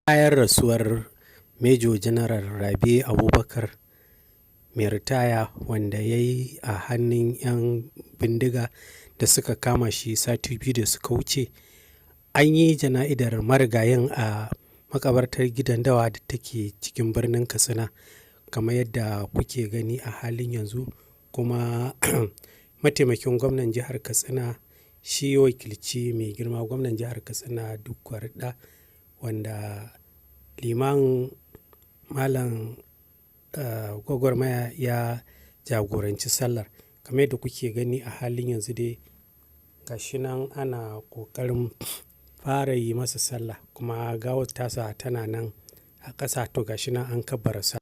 Bayan rasuwar Major General Rabe Abubakar mai ritaya wanda ya yi a hannun 'yan bindiga da suka kama shi sati biyu da suka wuce, an yi jana'idar marigayin a makabartar gidan dawa da take cikin birnin Katsina kamar yadda kuke gani a halin yanzu. Kuma mataimakin gwamnan jihar Katsina shi wakilci mai girma gwamnan jihar Katsina Dikko Radda, wanda liman malam gwagwarmaya ya jagoranci sallar. Kamar yadda kuke gani a halin yanzu dai gashi nan ana ƙoƙarin fara yi masa sallah, kuma gawar tasa tana nan a ƙasa. To gashi nan an kabbara sallah.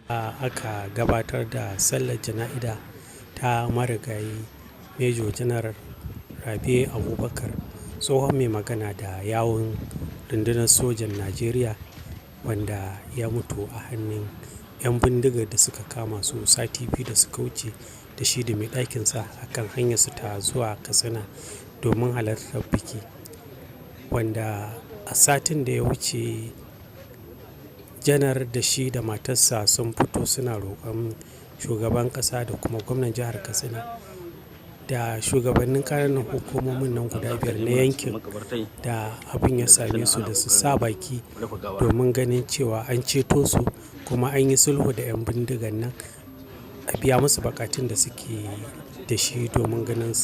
Aka gabatar da sallar jana'ida ta marigayi Major General Rabe Abubakar, tsohon mai magana da yawun rundunar sojan Najeriya, wanda ya mutu a hannun 'yan bindigar da suka kama su sati biyu da suka wuce, da shi da mai ɗakinsa a kan hanyarsu ta zuwa Katsina domin halartar biki. Wanda a satin da ya wuce janar da shi da matarsa sun fito suna roƙon shugaban ƙasa da kuma gwamnan jihar Katsina da shugabannin ƙananan hukumomin nan guda biyar na yankin da abin ya same su da su sa baki domin ganin cewa an ceto su, kuma an yi sulhu da 'yan bindigan nan, a biya musu bukatun da suke da shi domin ganin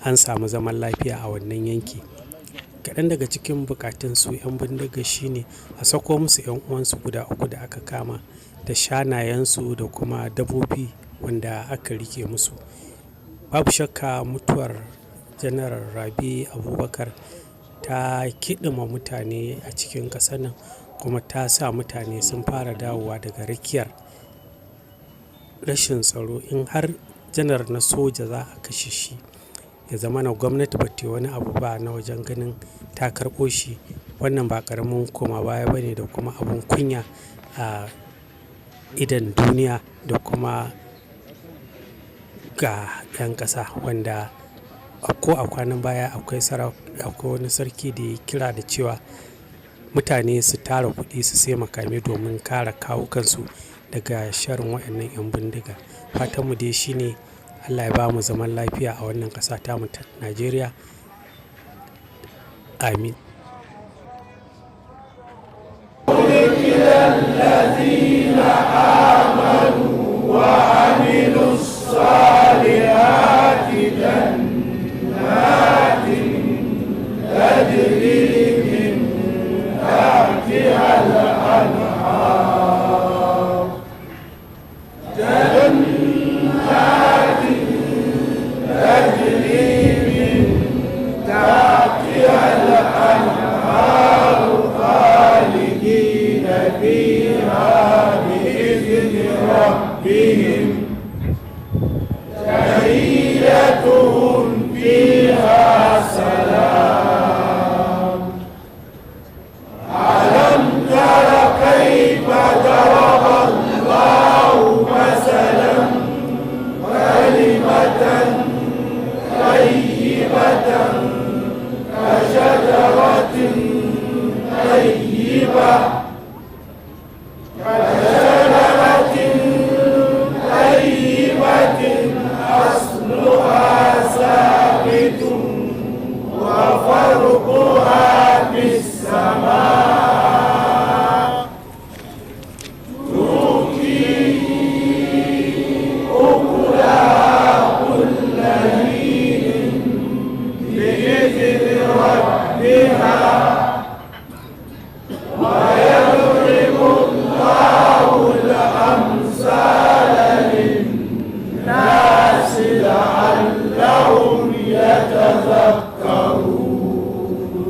an samu zaman lafiya a wannan yanki. Kaɗan daga cikin bukatun su 'yan bindiga shine a sako musu 'yan uwansu guda uku da aka kama, da shanayensu da kuma dabbobi wanda aka rike musu. Babu shakka mutuwar General Rabe Abubakar ta kiɗima mutane a cikin ƙasar nan, kuma ta sa mutane sun fara dawowa daga rakiyar rashin tsaro. In har janar na soja za a kashe shi, ya zama na gwamnati ba ta yi wani abu ba na wajen ganin ta karɓo shi, wannan ba ƙaramin koma baya ba ne da kuma abin kunya a idan duniya da kuma ga 'yan ƙasa, wanda a kwanan baya akwai wani sarki da ya kira da cewa mutane su tara kuɗi su sai makamai domin kare kawukansu daga sharin waɗannan 'yan bindiga. Fatanmu dai shine Allah ya ba mu zaman lafiya a wannan ƙasa tamu ta Najeriya. Amin. بإذن ربها